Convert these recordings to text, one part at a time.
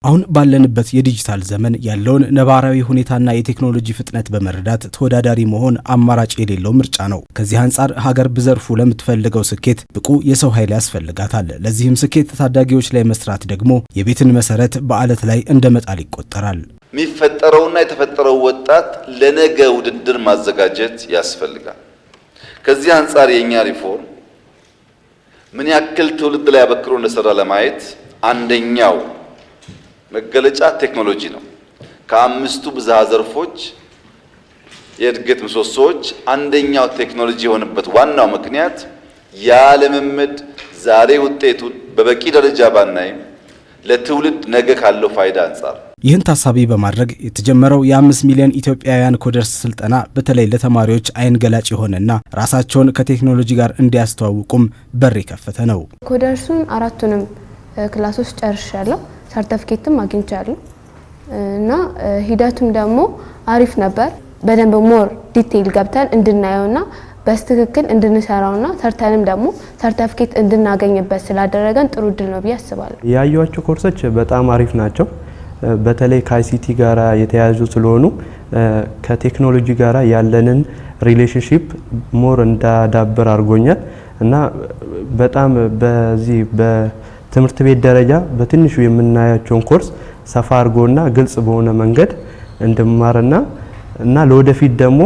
አሁን ባለንበት የዲጂታል ዘመን ያለውን ነባራዊ ሁኔታና የቴክኖሎጂ ፍጥነት በመረዳት ተወዳዳሪ መሆን አማራጭ የሌለው ምርጫ ነው። ከዚህ አንጻር ሀገር በዘርፉ ለምትፈልገው ስኬት ብቁ የሰው ኃይል ያስፈልጋታል። ለዚህም ስኬት ታዳጊዎች ላይ መስራት ደግሞ የቤትን መሰረት በአለት ላይ እንደመጣል ይቆጠራል። የሚፈጠረውና የተፈጠረው ወጣት ለነገ ውድድር ማዘጋጀት ያስፈልጋል። ከዚህ አንጻር የኛ ሪፎርም ምን ያክል ትውልድ ላይ አበክሮ እንደሰራ ለማየት አንደኛው መገለጫ ቴክኖሎጂ ነው። ከአምስቱ ብዝሃ ዘርፎች የእድገት ምሰሶዎች አንደኛው ቴክኖሎጂ የሆነበት ዋናው ምክንያት ያለመመድ ዛሬ ውጤቱን በበቂ ደረጃ ባናይም ለትውልድ ነገ ካለው ፋይዳ አንጻር ይህን ታሳቢ በማድረግ የተጀመረው የ5 ሚሊዮን ኢትዮጵያውያን ኮደርስ ስልጠና በተለይ ለተማሪዎች አይን ገላጭ የሆነና ራሳቸውን ከቴክኖሎጂ ጋር እንዲያስተዋውቁም በር የከፈተ ነው። ኮደርሱን አራቱንም ክላሶች ጨርሻለሁ። ሰርቲፊኬትም አግኝቻለሁ እና ሂደቱም ደግሞ አሪፍ ነበር። በደንብ ሞር ዲቴይል ገብተን እንድናየውና በስትክክል እንድንሰራውና ሰርተንም ደግሞ ሰርቲፊኬት እንድናገኝበት ስላደረገን ጥሩ እድል ነው ብዬ አስባለሁ። ያዩዋቸው ኮርሶች በጣም አሪፍ ናቸው። በተለይ ከአይሲቲ ጋራ የተያያዙ ስለሆኑ ከቴክኖሎጂ ጋራ ያለንን ሪሌሽንሺፕ ሞር እንዳዳብር አድርጎኛል እና በጣም በዚህ በትምህርት ቤት ደረጃ በትንሹ የምናያቸውን ኮርስ ሰፋ አድርጎና ግልጽ በሆነ መንገድ እንድማርና ለወደፊት ደግሞ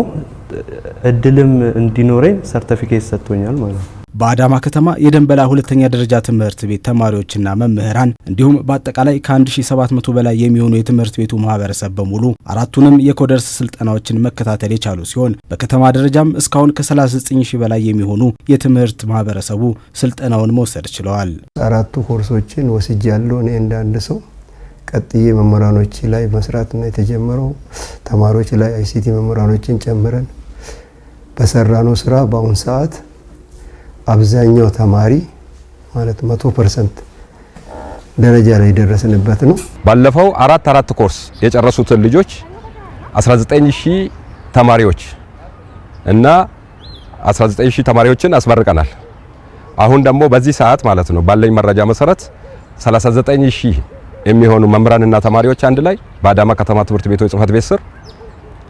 እድልም እንዲኖረኝ ሰርቲፊኬት ሰጥቶኛል ማለት ነው። በአዳማ ከተማ የደንበላ ሁለተኛ ደረጃ ትምህርት ቤት ተማሪዎችና መምህራን እንዲሁም በአጠቃላይ ከ1700 በላይ የሚሆኑ የትምህርት ቤቱ ማህበረሰብ በሙሉ አራቱንም የኮደርስ ስልጠናዎችን መከታተል የቻሉ ሲሆን በከተማ ደረጃም እስካሁን ከ39000 በላይ የሚሆኑ የትምህርት ማህበረሰቡ ስልጠናውን መውሰድ ችለዋል። አራቱ ኮርሶችን ወስጃለሁ እኔ እንዳንድ ሰው። ቀጥዬ መምህራኖች ላይ መስራት ነው የተጀመረው። ተማሪዎች ላይ አይሲቲ መምህራኖችን ጨምረን በሰራነው ስራ በአሁን ሰዓት አብዛኛው ተማሪ ማለት 100% ደረጃ ላይ ደረስንበት ነው። ባለፈው አራት ኮርስ የጨረሱትን ልጆች 19000 ተማሪዎች እና 19000 ተማሪዎችን አስመርቀናል። አሁን ደግሞ በዚህ ሰዓት ማለት ነው ባለኝ መረጃ መሰረት 39000 የሚሆኑ መምህራንና ተማሪዎች አንድ ላይ በአዳማ ከተማ ትምህርት ቤቶች ጽህፈት ቤት ስር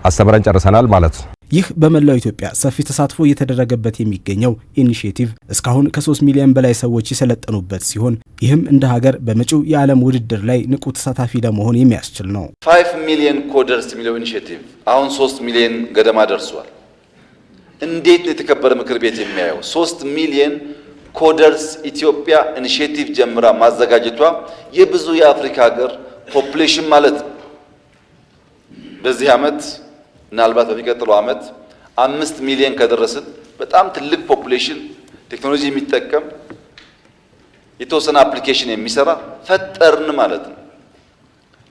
አስተምረን ጨርሰናል ማለት ነው። ይህ በመላው ኢትዮጵያ ሰፊ ተሳትፎ እየተደረገበት የሚገኘው ኢኒሺዬቲቭ እስካሁን ከ3 ሚሊዮን በላይ ሰዎች የሰለጠኑበት ሲሆን ይህም እንደ ሀገር በመጪው የዓለም ውድድር ላይ ንቁ ተሳታፊ ለመሆን የሚያስችል ነው። 5 ሚሊዮን ኮደርስ የሚለው ኢኒሺዬቲቭ አሁን 3 ሚሊዮን ገደማ ደርሷል። እንዴት ነው የተከበረ ምክር ቤት የሚያየው? 3 ሚሊዮን ኮደርስ ኢትዮጵያ ኢኒሺዬቲቭ ጀምራ ማዘጋጀቷ የብዙ የአፍሪካ ሀገር ፖፑሌሽን ማለት ነው። በዚህ ዓመት ምናልባት በሚቀጥለው ዓመት 5 ሚሊዮን ከደረስን በጣም ትልቅ ፖፑሌሽን ቴክኖሎጂ የሚጠቀም የተወሰነ አፕሊኬሽን የሚሰራ ፈጠርን ማለት ነው።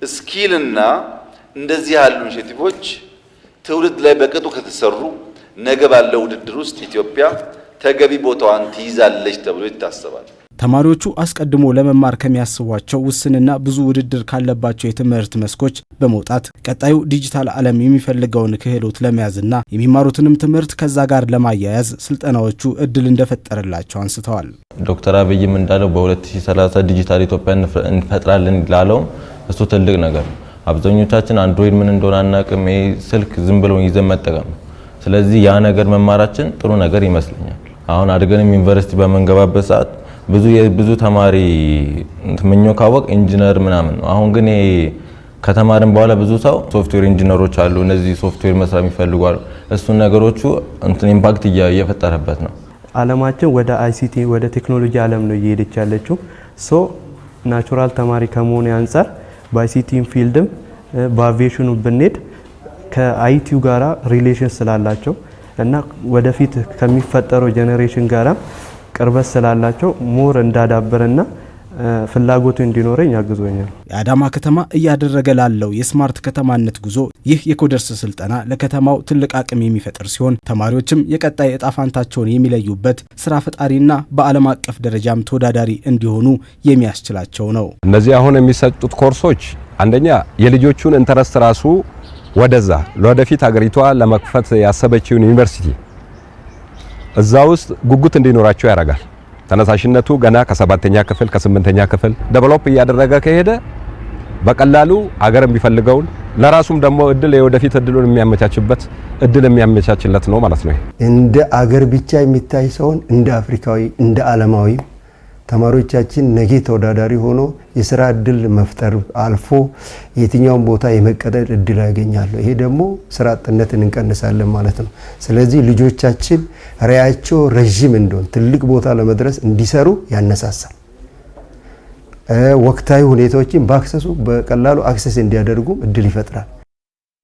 ስኪልና እንደዚህ ያሉ ኢኒሺዬቲቮች ትውልድ ላይ በቅጡ ከተሰሩ ነገ ባለው ውድድር ውስጥ ኢትዮጵያ ተገቢ ቦታዋን ትይዛለች ተብሎ ይታሰባል። ተማሪዎቹ አስቀድሞ ለመማር ከሚያስቧቸው ውስንና ብዙ ውድድር ካለባቸው የትምህርት መስኮች በመውጣት ቀጣዩ ዲጂታል ዓለም የሚፈልገውን ክህሎት ለመያዝና የሚማሩትንም ትምህርት ከዛ ጋር ለማያያዝ ስልጠናዎቹ እድል እንደፈጠረላቸው አንስተዋል። ዶክተር አብይም እንዳለው በ2030 ዲጂታል ኢትዮጵያ እንፈጥራለን ይላለው እሱ ትልቅ ነገር ነው። አብዛኞቻችን አንድሮይድ ምን እንደሆነ አናውቅም። ስልክ ዝም ብሎ ይዘን መጠቀም። ስለዚህ ያ ነገር መማራችን ጥሩ ነገር ይመስለኛል። አሁን አድገንም ዩኒቨርሲቲ በመንገባበት ሰዓት ብዙ ተማሪ ምኞ ካወቅ ኢንጂነር ምናምን ነው። አሁን ግን ከተማርን በኋላ ብዙ ሰው ሶፍትዌር ኢንጂነሮች አሉ። እነዚህ ሶፍትዌር መስራት ይፈልጋሉ። እሱ ነገሮቹ ኢምፓክት እየፈጠረበት ነው። ዓለማችን ወደ አይሲቲ ወደ ቴክኖሎጂ ዓለም ነው እየሄደች ያለችው። ናቹራል ተማሪ ከመሆኑ አንፃር በአይሲቲ ፊልድም በአቪዬሽኑ ብንሄድ ከአይቲው ጋራ ሪሌሽን ስላላቸው እና ወደፊት ከሚፈጠረው ጄኔሬሽን ጋራ ቅርበት ስላላቸው ሞር እንዳዳበረና ፍላጎቱ እንዲኖረኝ ያግዞኛል። የአዳማ ከተማ እያደረገ ላለው የስማርት ከተማነት ጉዞ ይህ የኮደርስ ስልጠና ለከተማው ትልቅ አቅም የሚፈጥር ሲሆን ተማሪዎችም የቀጣይ ዕጣ ፈንታቸውን የሚለዩበት ስራ ፈጣሪና በዓለም አቀፍ ደረጃም ተወዳዳሪ እንዲሆኑ የሚያስችላቸው ነው። እነዚህ አሁን የሚሰጡት ኮርሶች አንደኛ የልጆቹን ኢንተረስት ራሱ ወደዛ ለወደፊት ሀገሪቷ ለመክፈት ያሰበችውን ዩኒቨርሲቲ እዛ ውስጥ ጉጉት እንዲኖራቸው ያደርጋል። ተነሳሽነቱ ገና ከ7ኛ ክፍል ከ8ኛ ክፍል ዴቨሎፕ እያደረገ ከሄደ በቀላሉ አገር የሚፈልገውን ለራሱም ደግሞ እድል የወደፊት እድሉን የሚያመቻችበት እድል የሚያመቻችለት ነው ማለት ነው። እንደ አገር ብቻ የሚታይ ሰውን እንደ አፍሪካዊ እንደ ዓለማዊ ተማሪዎቻችን ነገ ተወዳዳሪ ሆኖ የሥራ እድል መፍጠር አልፎ የትኛውን ቦታ የመቀጠል እድል ያገኛሉ። ይሄ ደግሞ ስራ አጥነትን እንቀንሳለን ማለት ነው። ስለዚህ ልጆቻችን ራዕያቸው ረጅም እንደሆነ ትልቅ ቦታ ለመድረስ እንዲሰሩ ያነሳሳል። ወቅታዊ ሁኔታዎችን በአክሰሱ በቀላሉ አክሰስ እንዲያደርጉ እድል ይፈጥራል።